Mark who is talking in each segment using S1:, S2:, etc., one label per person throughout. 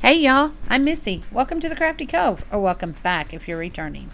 S1: Hey y'all, I'm Missy. Welcome to the Crafty Cove, or welcome back if you're returning.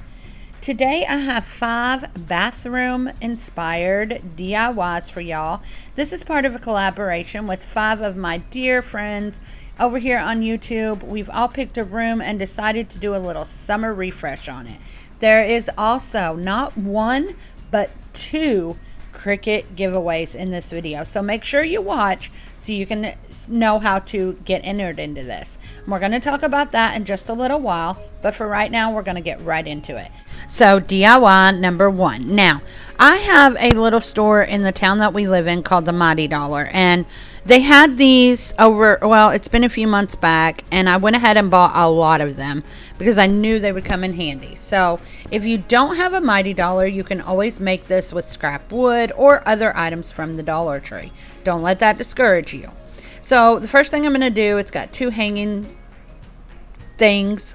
S1: Today I have 5 bathroom inspired DIYs for y'all. This is part of a collaboration with 5 of my dear friends over here on YouTube. We've all picked a room and decided to do a little summer refresh on it. There is also not 1, but 2 Cricut giveaways in this video. So make sure you watch so you can know how to get entered into this. We're going to talk about that in just a little while, but for right now, we're going to get right into it. So DIY number 1. Now, I have a little store in the town that we live in called the Mighty Dollar, and they had these it's been a few months back, and I went ahead and bought a lot of them because I knew they would come in handy. So if you don't have a Mighty Dollar, you can always make this with scrap wood or other items from the Dollar Tree. Don't let that discourage you. So the first thing I'm going to do, it's got 2 hanging things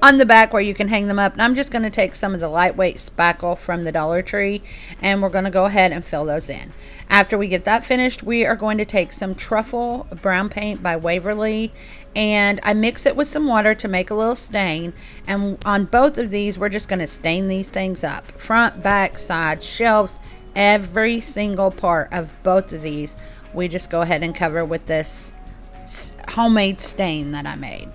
S1: on the back where you can hang them up. And I'm just going to take some of the lightweight spackle from the Dollar Tree, and we're going to go ahead and fill those in. After we get that finished, we are going to take some truffle brown paint by Waverly, and I mix it with some water to make a little stain. And on both of these, we're just going to stain these things up. Front, back, sides, shelves, every single part of both of these, we just go ahead and cover with this homemade stain that I made.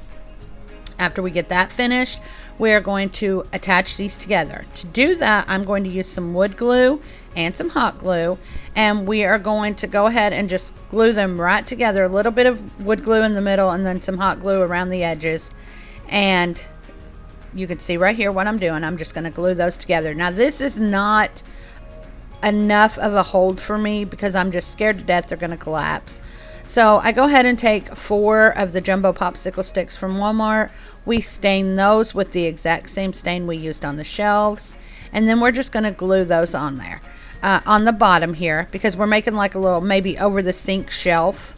S1: After we get that finished, we are going to attach these together. To do that, I'm going to use some wood glue and some hot glue, and we are going to go ahead and just glue them right together. A little bit of wood glue in the middle and then some hot glue around the edges. And you can see right here what I'm doing. I'm just going to glue those together. Now, this is not enough of a hold for me because I'm just scared to death they're going to collapse. So I go ahead and take 4 of the jumbo popsicle sticks from Walmart. We stain those with the exact same stain we used on the shelves. And then we're just going to glue those on there. On the bottom here, because we're making like a little maybe over the sink shelf.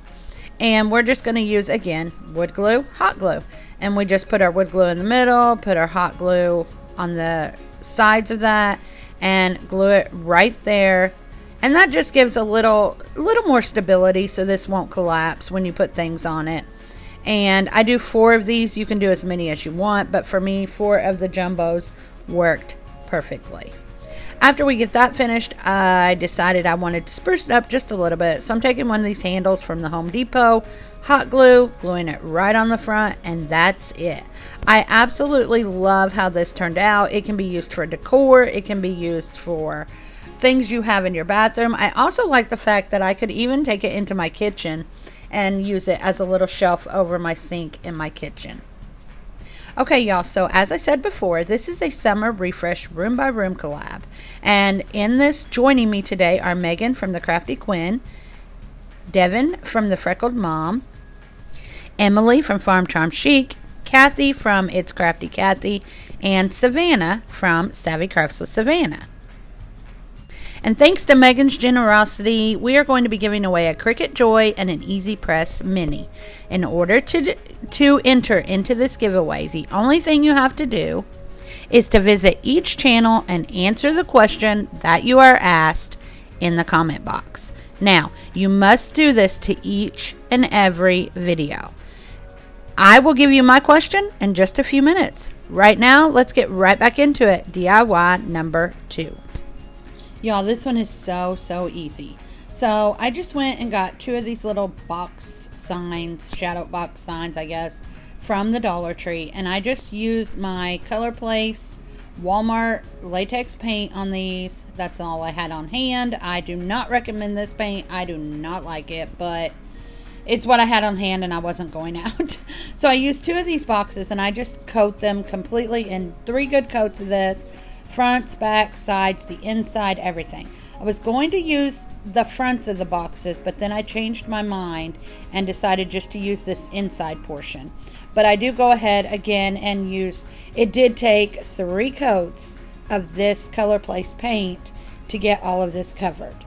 S1: And we're just going to use, again, wood glue, hot glue. And we just put our wood glue in the middle, put our hot glue on the sides of that, and glue it right there. And that just gives a little more stability so this won't collapse when you put things on it. And I do 4 of these. You can do as many as you want, but for me, 4 of the jumbos worked perfectly. After we get that finished, I decided I wanted to spruce it up just a little bit. So I'm taking one of these handles from the Home Depot, hot glue, gluing it right on the front, and that's it. I absolutely love how this turned out. It can be used for decor. It can be used for things you have in your bathroom. I also like the fact that I could even take it into my kitchen and use it as a little shelf over my sink in my kitchen. Okay, y'all, so as I said before, this is a summer refresh room by room collab. And in this, joining me today are Megan from the Crafty Quinn, Devin from the Freckled Mom, Emily from Farm Charm Chic, Kathy from It's Crafty Kathy, and Savannah from Savvy Crafts with Savannah. And thanks to Megan's generosity, we are going to be giving away a Cricut Joy and an Easy Press Mini. In order to enter into this giveaway, the only thing you have to do is to visit each channel and answer the question that you are asked in the comment box. Now, you must do this to each and every video. I will give you my question in just a few minutes. Right now, let's get right back into it. DIY number 2. Y'all, this one is so easy. So I just went and got 2 of these little box signs, shadow box signs, I guess, from the Dollar Tree. And I just used my Color Place Walmart latex paint on these. That's all I had on hand. I do not recommend this paint. I do not like it, but it's what I had on hand and I wasn't going out. So I used 2 of these boxes and I just coat them completely in 3 good coats of this. Fronts, back, sides, the inside, everything. I was going to use the fronts of the boxes, but then I changed my mind and decided just to use this inside portion. But I do go ahead again and use, it did take 3 coats of this Color Place paint to get all of this covered.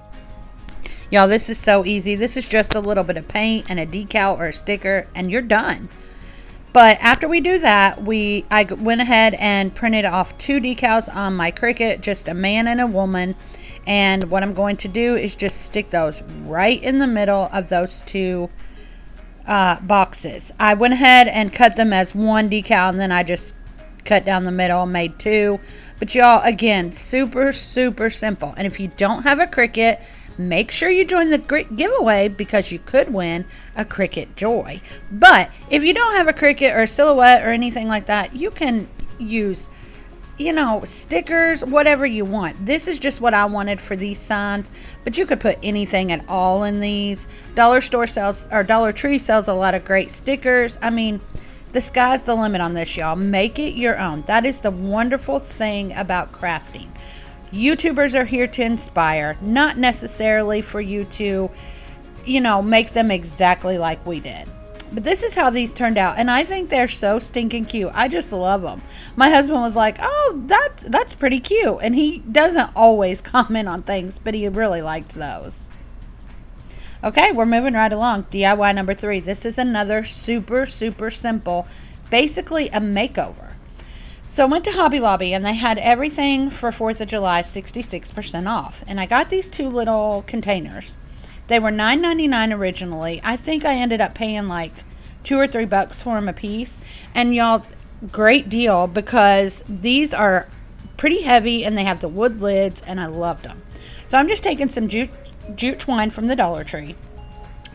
S1: Y'all, this is so easy. This is just a little bit of paint and a decal or a sticker, and you're done. But after we do that, I went ahead and printed off 2 decals on my Cricut, just a man and a woman. And what I'm going to do is just stick those right in the middle of those 2 boxes. I went ahead and cut them as one decal, and then I just cut down the middle and made two. But y'all, again, super simple. And if you don't have a Cricut, make sure you join the giveaway, because you could win a Cricut Joy. But if you don't have a Cricut or a Silhouette or anything like that, you can use, you know, stickers, whatever you want. This is just what I wanted for these signs, but you could put anything at all in these. Dollar Tree sells a lot of great stickers. I mean, the sky's the limit on this, y'all. Make it your own. That is the wonderful thing about crafting. YouTubers are here to inspire, not necessarily for you to, you know, make them exactly like we did. But this is how these turned out, and I think they're so stinking cute. I just love them. My husband was like, oh, that's pretty cute. And he doesn't always comment on things, but he really liked those. Okay, we're moving right along. DIY number 3. This is another super simple, basically a makeover. So I went to Hobby Lobby, and they had everything for 4th of July 66% off. And I got these 2 little containers. They were $9.99 originally. I think I ended up paying like $2 or $3 for them a piece. And y'all, great deal, because these are pretty heavy and they have the wood lids, and I loved them. So I'm just taking some jute twine from the Dollar Tree.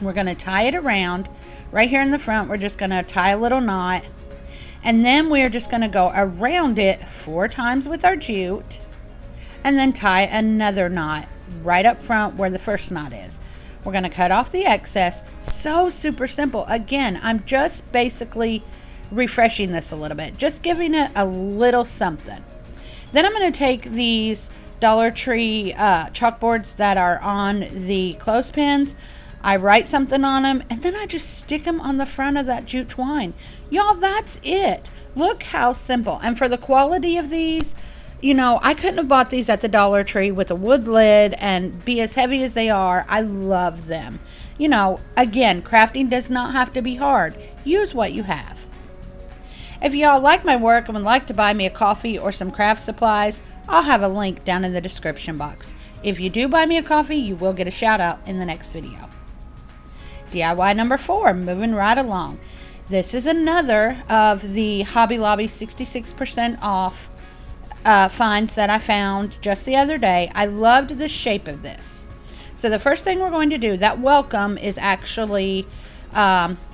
S1: We're going to tie it around right here in the front. We're just going to tie a little knot, and then we're just going to go around it 4 times with our jute, and then tie another knot right up front where the first knot is. We're going to cut off the excess. So super simple. Again, I'm just basically refreshing this a little bit, just giving it a little something. Then I'm going to take these Dollar Tree chalkboards that are on the clothespins. I write something on them, and then I just stick them on the front of that jute twine. Y'all, that's it. Look how simple. And for the quality of these, you know, I couldn't have bought these at the Dollar Tree with a wood lid and be as heavy as they are. I love them. You know, again, crafting does not have to be hard. Use what you have. If y'all like my work and would like to buy me a coffee or some craft supplies, I'll have a link down in the description box. If you do buy me a coffee, you will get a shout out in the next video. DIY number 4, moving right along. This is another of the Hobby Lobby 66% off finds that I found just the other day. I loved the shape of this. So the first thing we're going to do, that welcome is actually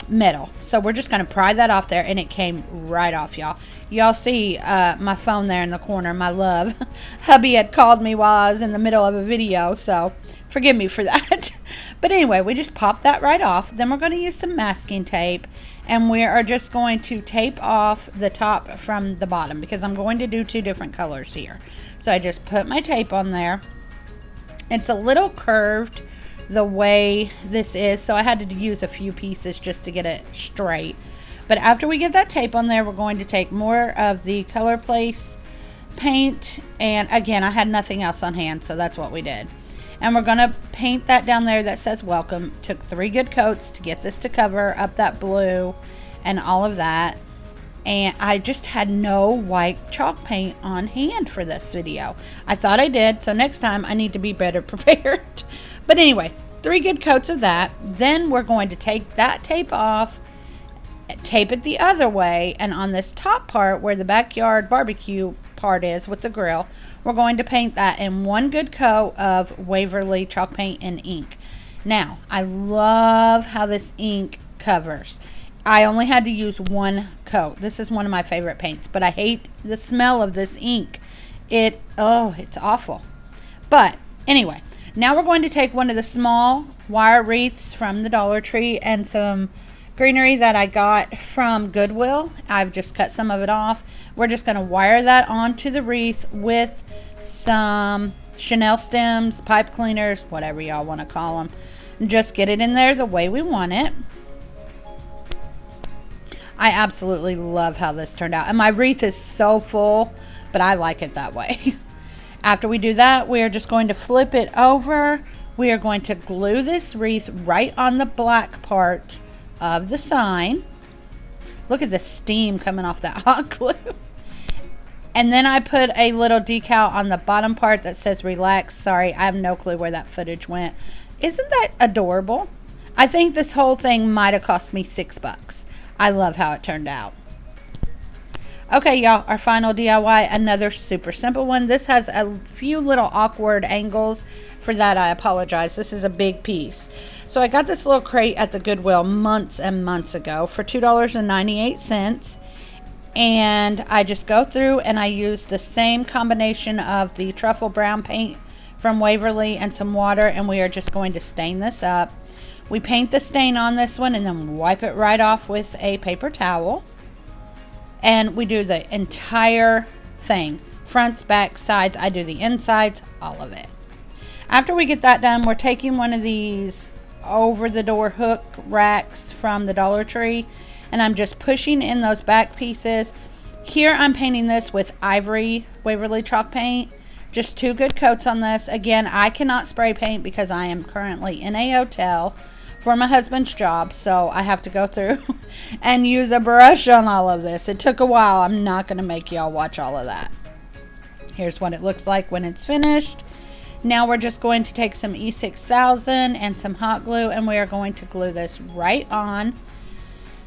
S1: metal. So we're just going to pry that off there, and it came right off, y'all. Y'all see my phone there in the corner, my love. Hubby had called me while I was in the middle of a video, so forgive me for that. But anyway, we just pop that right off. Then we're going to use some masking tape, and we are just going to tape off the top from the bottom, because I'm going to do 2 different colors here. So I just put my tape on there. It's a little curved the way this is, so I had to use a few pieces just to get it straight. But after we get that tape on there, we're going to take more of the Color Place paint, and again, I had nothing else on hand, so that's what we did. And we're going to paint that down there that says welcome. Took 3 good coats to get this to cover up that blue and all of that. And I just had no white chalk paint on hand for this video. I thought I did, so next time I need to be better prepared. But anyway, 3 good coats of that. Then we're going to take that tape off, tape it the other way, and on this top part where the backyard barbecue part is with the grill, we're going to paint that in 1 good coat of Waverly chalk paint and ink. Now, I love how this ink covers. I only had to use 1 coat. This is one of my favorite paints, but I hate the smell of this ink. It's awful. But anyway, now we're going to take one of the small wire wreaths from the Dollar Tree and some greenery that I got from Goodwill. I've just cut some of it off. We're just going to wire that onto the wreath with some Chanel stems, pipe cleaners, whatever y'all want to call them. Just get it in there the way we want it. I absolutely love how this turned out. And my wreath is so full, but I like it that way. After we do that, we are just going to flip it over. We are going to glue this wreath right on the black part of the sign. Look at the steam coming off that hot glue. And then I put a little decal on the bottom part that says relax. Sorry, I have no clue where that footage went. Isn't that adorable? I think this whole thing might have cost me $6. I love how it turned out. Okay, y'all, our final DIY, another super simple one. This has a few little awkward angles. For that, I apologize. This is a big piece. So I got this little crate at the Goodwill months and months ago for $2.98. And I just go through and I use the same combination of the truffle brown paint from Waverly and some water, and we are just going to stain this up. We paint the stain on this one and then wipe it right off with a paper towel. And we do the entire thing. Fronts, backs, sides. I do the insides, all of it. After we get that done, we're taking one of these over-the-door hook racks from the Dollar Tree, and I'm just pushing in those back pieces. Here I'm painting this with Ivory Waverly chalk paint. Just 2 good coats on this. Again, I cannot spray paint because I am currently in a hotel for my husband's job, so I have to go through and use a brush on all of this. It took a while. I'm not going to make y'all watch all of that. Here's what it looks like when it's finished. Now we're just going to take some E6000 and some hot glue, and we are going to glue this right on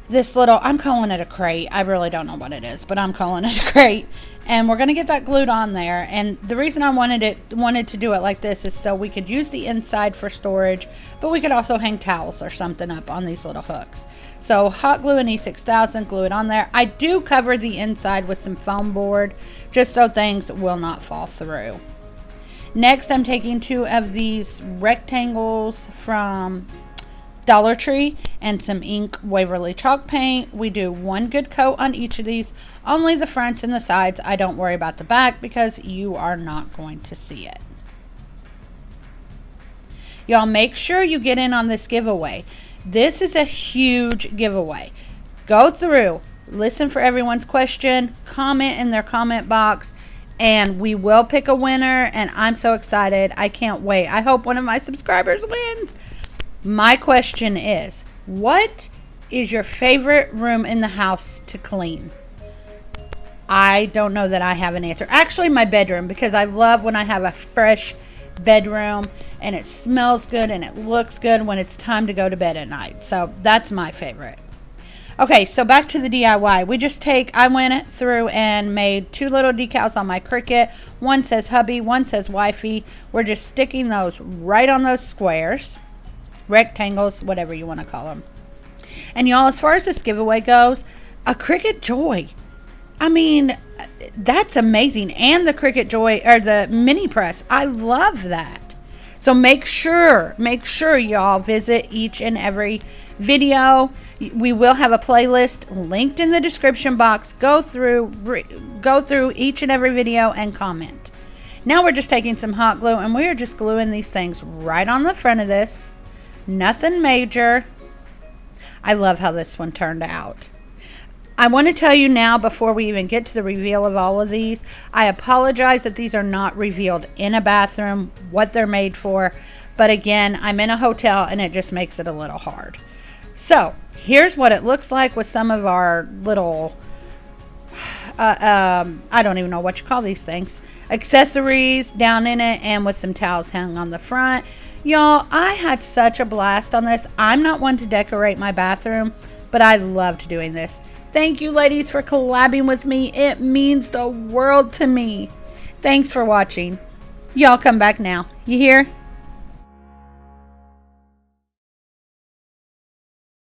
S1: this little, I'm calling it a crate. I really don't know what it is, but I'm calling it a crate. And we're going to get that glued on there. And the reason I wanted to do it like this is so we could use the inside for storage, but we could also hang towels or something up on these little hooks. So hot glue and E6000, glue it on there. I do cover the inside with some foam board just so things will not fall through. Next, I'm taking 2 of these rectangles from Dollar Tree and some ink Waverly chalk paint. We do 1 good coat on each of these, only the fronts and the sides. I don't worry about the back because you are not going to see it. Y'all, make sure you get in on this giveaway. This is a huge giveaway. Go through, listen for everyone's question, comment in their comment box, and we will pick a winner. And I'm so excited. I can't wait. I hope one of my subscribers wins. My question is, what is your favorite room in the house to clean? I don't know that I have an answer. Actually, my bedroom, because I love when I have a fresh bedroom and it smells good and it looks good when it's time to go to bed at night. So that's my favorite. Okay, so back to the DIY. I went through and made 2 little decals on my Cricut. One says hubby, one says wifey. We're just sticking those right on those squares. Rectangles, whatever you want to call them. And y'all, as far as this giveaway goes, a Cricut Joy. I mean, that's amazing. And the Cricut Joy, or the mini press, I love that. So make sure y'all visit each and every video. We will have a playlist linked in the description box. Go through each and every video and comment. Now we're just taking some hot glue and we are just gluing these things right on the front of this. Nothing major. I love how this one turned out. I want to tell you now, before we even get to the reveal of all of these, I apologize that these are not revealed in a bathroom, what they're made for. But again, I'm in a hotel and it just makes it a little hard. So here's what it looks like with some of our little, I don't even know what you call these things, accessories down in it, and with some towels hanging on the front. Y'all, I had such a blast on this. I'm not one to decorate my bathroom, but I loved doing this. Thank you, ladies, for collabing with me. It means the world to me. Thanks for watching. Y'all come back now. You hear?